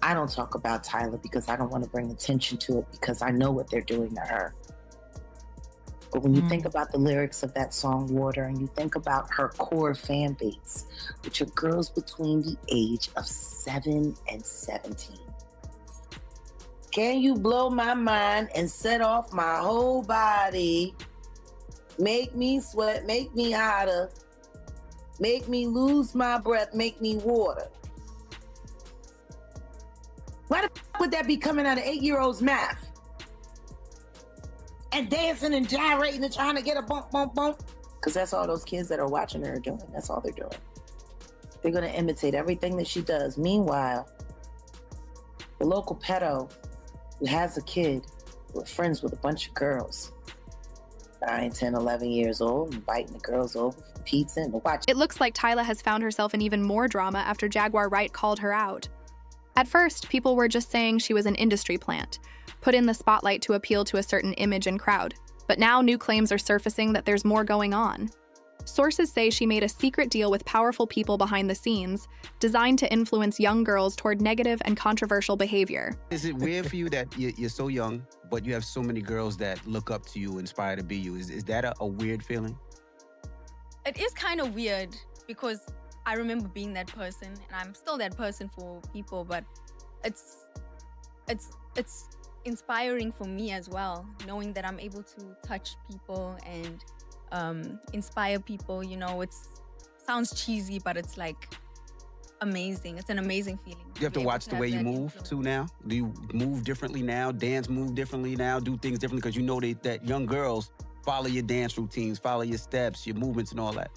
I don't talk about Tyla because I don't want to bring attention to it because I know what they're doing to her. But when you think about the lyrics of that song, Water, and you think about her core fan base, which are girls between the age of 7 and 17. Can you blow my mind and set off my whole body? Make me sweat, make me hotter, make me lose my breath, make me water. Why the f would that be coming out of 8-year-old's mouth? And dancing and gyrating and trying to get a bump, bump, bump. Because that's all those kids that are watching her are doing. That's all they're doing. They're going to imitate everything that she does. Meanwhile, the local pedo who has a kid who are friends with a bunch of girls, 9, 10, 11 years old, inviting the girls over for pizza and to watch. It looks like Tyla has found herself in even more drama after Jaguar Wright called her out. At first, people were just saying she was an industry plant, put in the spotlight to appeal to a certain image and crowd. But now new claims are surfacing that there's more going on. Sources say she made a secret deal with powerful people behind the scenes, designed to influence young girls toward negative and controversial behavior. Is it weird for you that you're so young, but you have so many girls that look up to you, inspire to be you? Is that a weird feeling? It is kind of weird because I remember being that person, and I'm still that person for people, but it's inspiring for me as well, knowing that I'm able to touch people and inspire people. You know, it sounds cheesy, but it's like amazing. It's an amazing feeling. You have to watch the way you move too now. Do you move differently now? Dance move differently now? Do things differently because you know that young girls follow your dance routines, follow your steps, your movements and all that?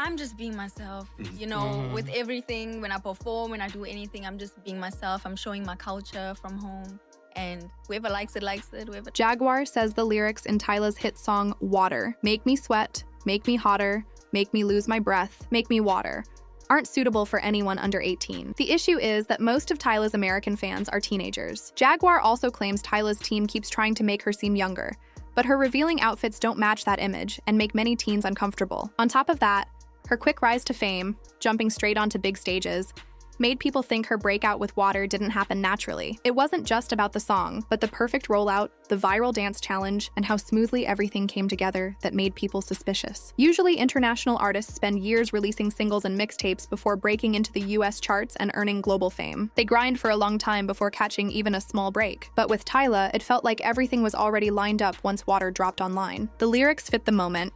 I'm just being myself, you know, with everything. When I perform, when I do anything, I'm just being myself. I'm showing my culture from home. And whoever likes it, likes it. Whoever... Jaguar says the lyrics in Tyla's hit song, Water, make me sweat, make me hotter, make me lose my breath, make me water, aren't suitable for anyone under 18. The issue is that most of Tyla's American fans are teenagers. Jaguar also claims Tyla's team keeps trying to make her seem younger, but her revealing outfits don't match that image and make many teens uncomfortable. On top of that, her quick rise to fame, jumping straight onto big stages, made people think her breakout with Water didn't happen naturally. It wasn't just about the song, but the perfect rollout, the viral dance challenge, and how smoothly everything came together that made people suspicious. Usually, international artists spend years releasing singles and mixtapes before breaking into the US charts and earning global fame. They grind for a long time before catching even a small break. But with Tyla, it felt like everything was already lined up once Water dropped online. The lyrics fit the moment,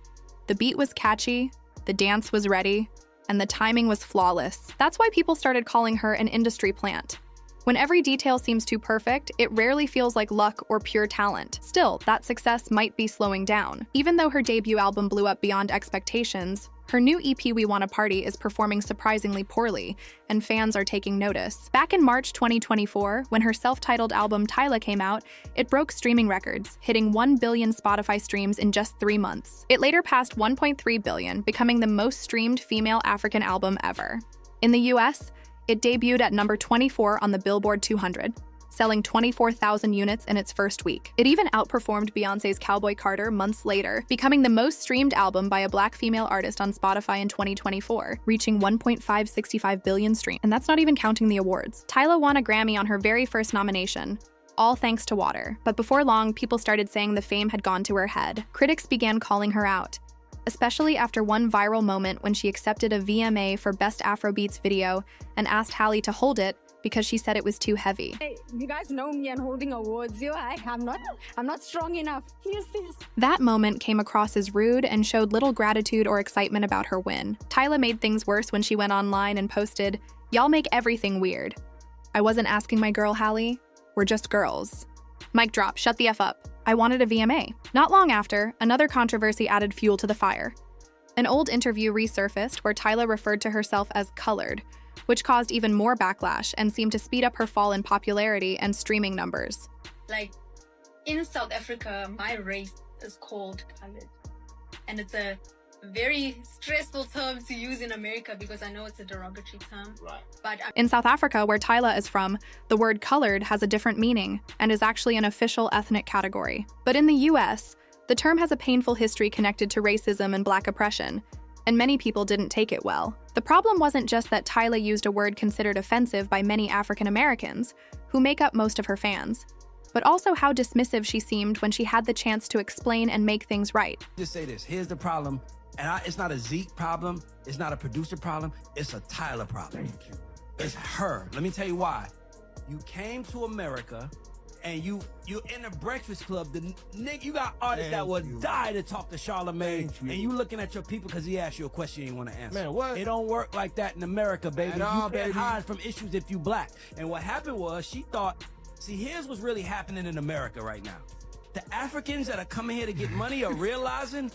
the beat was catchy, the dance was ready, and the timing was flawless. That's why people started calling her an industry plant. When every detail seems too perfect, it rarely feels like luck or pure talent. Still, that success might be slowing down. Even though her debut album blew up beyond expectations, her new EP, We Wanna Party, is performing surprisingly poorly, and fans are taking notice. Back in March 2024, when her self-titled album Tyla came out, it broke streaming records, hitting 1 billion Spotify streams in just 3 months. It later passed 1.3 billion, becoming the most streamed female African album ever. In the US, it debuted at number 24 on the Billboard 200, selling 24,000 units in its first week. It even outperformed Beyoncé's Cowboy Carter months later, becoming the most streamed album by a Black female artist on Spotify in 2024, reaching 1.565 billion streams. And that's not even counting the awards. Tyla won a Grammy on her very first nomination, all thanks to Water. But before long, people started saying the fame had gone to her head. Critics began calling her out, especially after one viral moment when she accepted a VMA for Best Afrobeats video and asked Halle to hold it because she said it was too heavy. Hey, you guys know me and holding awards. I'm not strong enough. Here's this. That moment came across as rude and showed little gratitude or excitement about her win. Tyla made things worse when she went online and posted, "Y'all make everything weird. I wasn't asking my girl Halle. We're just girls." Mic drop, shut the F up. I wanted a VMA. Not long after, another controversy added fuel to the fire. An old interview resurfaced where Tyla referred to herself as colored, which caused even more backlash and seemed to speed up her fall in popularity and streaming numbers. Like, in South Africa, my race is called colored. And it's a very stressful term to use in America because I know it's a derogatory term. Right. But in South Africa, where Tyla is from, the word colored has a different meaning and is actually an official ethnic category. But in the US, the term has a painful history connected to racism and Black oppression. and many people didn't take it well. The problem wasn't just that Tyla used a word considered offensive by many African Americans, who make up most of her fans, but also how dismissive she seemed when she had the chance to explain and make things right. Just say this, here's the problem, and it's not a Zeke problem, it's not a producer problem, it's a Tyla problem. It's her. Let me tell you why. You came to America, and you're in a Breakfast Club. You got artists that would die to talk to Charlamagne, and you looking at your people because he asked you a question you didn't want to answer. Man, what? It don't work like that in America, baby. At all, You can't baby. hide from issues if you black. And what happened was she thought, see, here's what's really happening in America right now. The Africans that are coming here to get money are realizing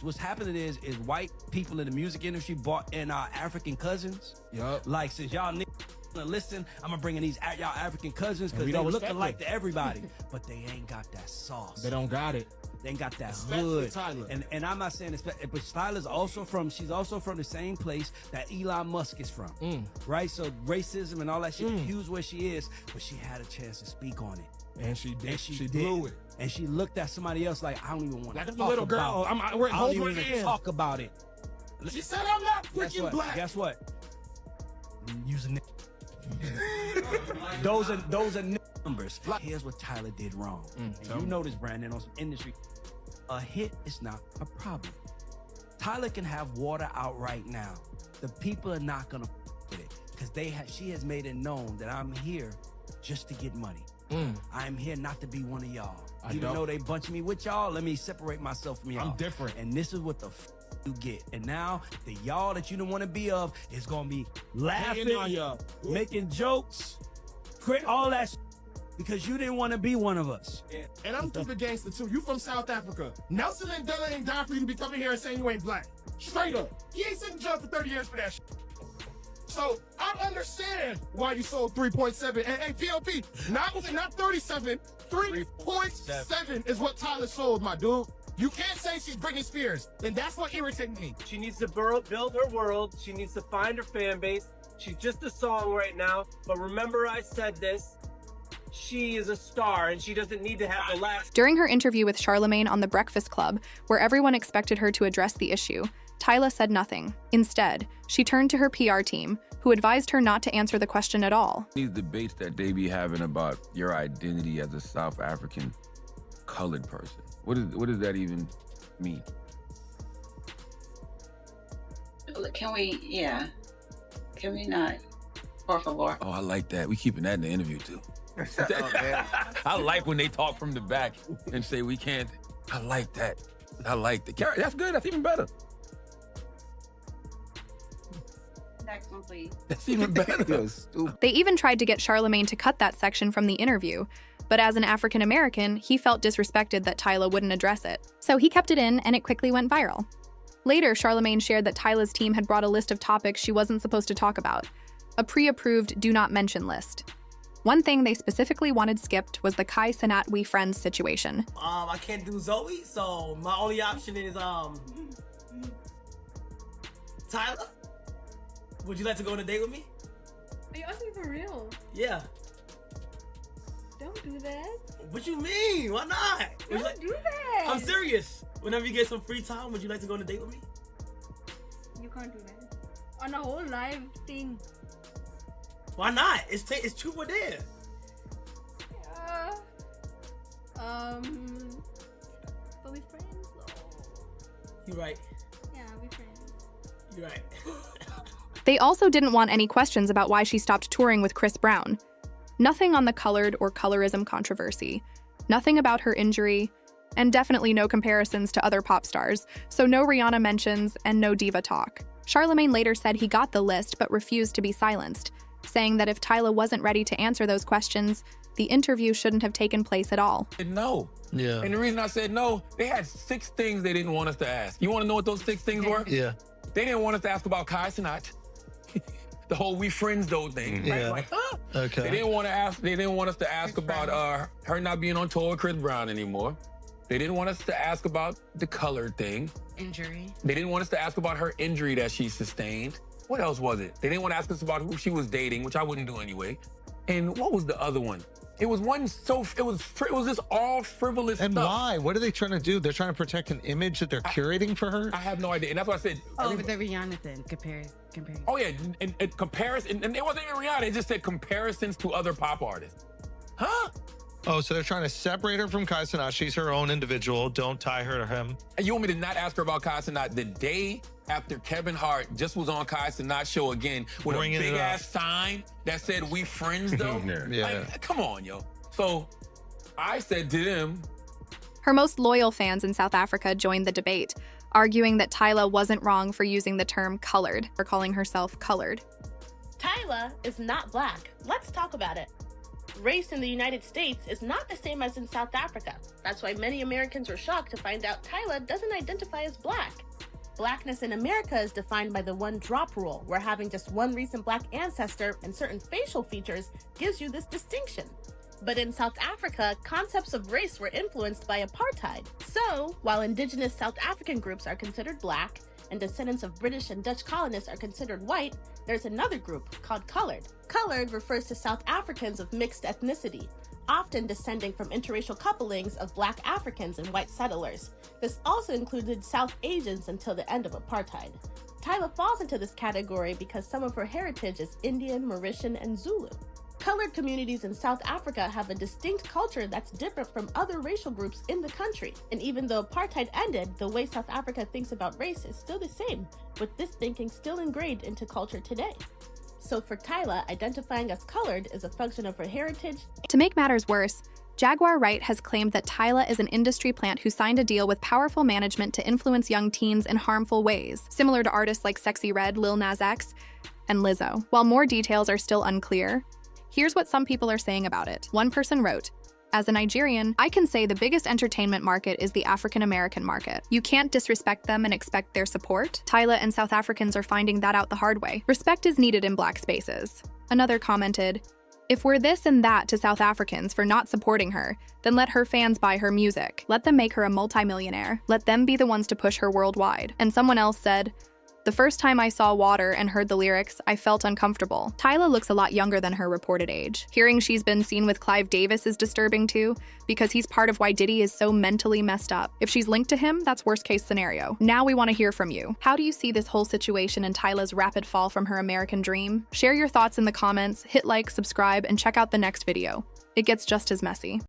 what's happening is white people in the music industry brought in our African cousins. Yup. Like, since y'all niggas listen, I'm gonna bring in these y'all African cousins because we they don't look respect alike them. to everybody, but they ain't got that sauce. They don't got it. They ain't got that Especially hood. Tyla. And I'm not saying this, but Tyla's also she's also from the same place that Elon Musk is from. Right? So racism and all that shit huge where she is, but she had a chance to speak on it. And she did. And she blew it. And she looked at somebody else like, I don't even want to Like talk a little girl. about it. We're I don't holding even her want to hand. talk about it. She said, I'm not Guess freaking what? black. Guess what? Using those are numbers. Here's what Tyla did wrong. And tell you me. know this, Brandon, on some industry. A hit is not a problem. Tyla can have water out right now. The people are not gonna with it because she has made it known that I'm here just to get money. I'm here not to be one of y'all. Even though they bunch me with y'all, let me separate myself from y'all. I'm different. And this is what the you get. And now the y'all that you don't want to be of is gonna be laughing, Hating on y'all. making jokes, all that because you didn't want to be one of us. And I'm through the gangster too. You from South Africa. Nelson Mandela ain't died for you to be coming here and saying you ain't black. Straight up. He ain't sitting in jail for 30 years for that shit. So I understand why you sold 3.7 and PLP. Not 37. 3.7 is what Tyla sold, my dude. You can't say she's Britney Spears, and that's what irritates me. She needs to build her world. She needs to find her fan base. She's just a song right now. But remember I said this. She is a star, and she doesn't need to have the last. During her interview with Charlamagne on The Breakfast Club, where everyone expected her to address the issue, Tyla said nothing. Instead, she turned to her PR team, who advised her not to answer the question at all. These debates that they be having about your identity as a South African colored person. What does that even mean? Can we not? Por favor. Oh, I like that. We keeping that in the interview too. I like when they talk from the back and say we can't. I like that. I like that. That's good. That's even better. Next one, please. That's even better. They even tried to get Charlamagne to cut that section from the interview, but as an African American, he felt disrespected that Tyla wouldn't address it. So he kept it in, and it quickly went viral. Later, Charlamagne shared that Tyla's team had brought a list of topics she wasn't supposed to talk about, a pre-approved do not mention list. One thing they specifically wanted skipped was the Kai Cenat We Friends situation. I can't do Zoe, so my only option is Tyla. Would you like to go on a date with me? Are you asking for real? Yeah. Don't do that. What you mean? Why not? Would you Don't do that. I'm serious. Whenever you get some free time, would you like to go on a date with me? You can't do that. On a whole live thing. Why not? It's true or dare. But we friends though. You right. Yeah, we friends. You right. They also didn't want any questions about why she stopped touring with Chris Brown. Nothing on the colored or colorism controversy. Nothing about her injury. And definitely no comparisons to other pop stars, so no Rihanna mentions and no diva talk. Charlamagne later said he got the list but refused to be silenced, saying that if Tyla wasn't ready to answer those questions, the interview shouldn't have taken place at all. No. Yeah. And the reason I said no, they had 6 things they didn't want us to ask. You want to know what those 6 things were? Yeah. They didn't want us to ask about Kai Cenat. The whole we friends though thing. Right? Yeah. Like, huh? Okay. They didn't want us to ask about her not being on tour with Chris Brown anymore. They didn't want us to ask about the color thing. Injury. They didn't want us to ask about her injury that she sustained. What else was it? They didn't want to ask us about who she was dating, which I wouldn't do anyway. And what was the other one? It was one so it was just all frivolous And stuff. why? What are they trying to do? They're trying to protect an image that they're curating for her? I have no idea. And that's why I said With the Rihanna thing, compare. oh yeah, and comparison, and it wasn't even Rihanna, it just said comparisons to other pop artists. Huh? Oh, so they're trying to separate her from Kai Cenat. She's her own individual. Don't tie her to him. And you want me to not ask her about Kai Cenat the day after Kevin Hart just was on Kai Cenat's show again with Bringing a it big up. ass sign that said "We friends" though? Yeah. Like, come on, yo. So I said to them, Her most loyal fans in South Africa joined the debate, arguing that Tyla wasn't wrong for using the term colored, or calling herself colored. Tyla is not black. Let's talk about it. Race in the United States is not the same as in South Africa. That's why many Americans were shocked to find out Tyla doesn't identify as black. Blackness in America is defined by the one drop rule, where having just one recent black ancestor and certain facial features gives you this distinction. But in South Africa, concepts of race were influenced by apartheid. So, while indigenous South African groups are considered black, and descendants of British and Dutch colonists are considered white, there's another group called colored. Colored refers to South Africans of mixed ethnicity, often descending from interracial couplings of black Africans and white settlers. This also included South Asians until the end of apartheid. Tyla falls into this category because some of her heritage is Indian, Mauritian, and Zulu. Colored communities in South Africa have a distinct culture that's different from other racial groups in the country. And even though apartheid ended, the way South Africa thinks about race is still the same, with this thinking still ingrained into culture today. So for Tyla, identifying as colored is a function of her heritage. To make matters worse, Jaguar Wright has claimed that Tyla is an industry plant who signed a deal with powerful management to influence young teens in harmful ways, similar to artists like Sexy Red, Lil Nas X, and Lizzo. While more details are still unclear, here's what some people are saying about it. One person wrote, "As a Nigerian, I can say the biggest entertainment market is the African American market. You can't disrespect them and expect their support. Tyla and South Africans are finding that out the hard way. Respect is needed in black spaces." Another commented, "If we're this and that to South Africans for not supporting her, then let her fans buy her music. Let them make her a multimillionaire. Let them be the ones to push her worldwide." And someone else said, "The first time I saw Water and heard the lyrics, I felt uncomfortable." Tyla looks a lot younger than her reported age. Hearing she's been seen with Clive Davis is disturbing too, because he's part of why Diddy is so mentally messed up. If she's linked to him, that's worst case scenario. Now we want to hear from you. How do you see this whole situation and Tyla's rapid fall from her American dream? Share your thoughts in the comments, hit like, subscribe, and check out the next video. It gets just as messy.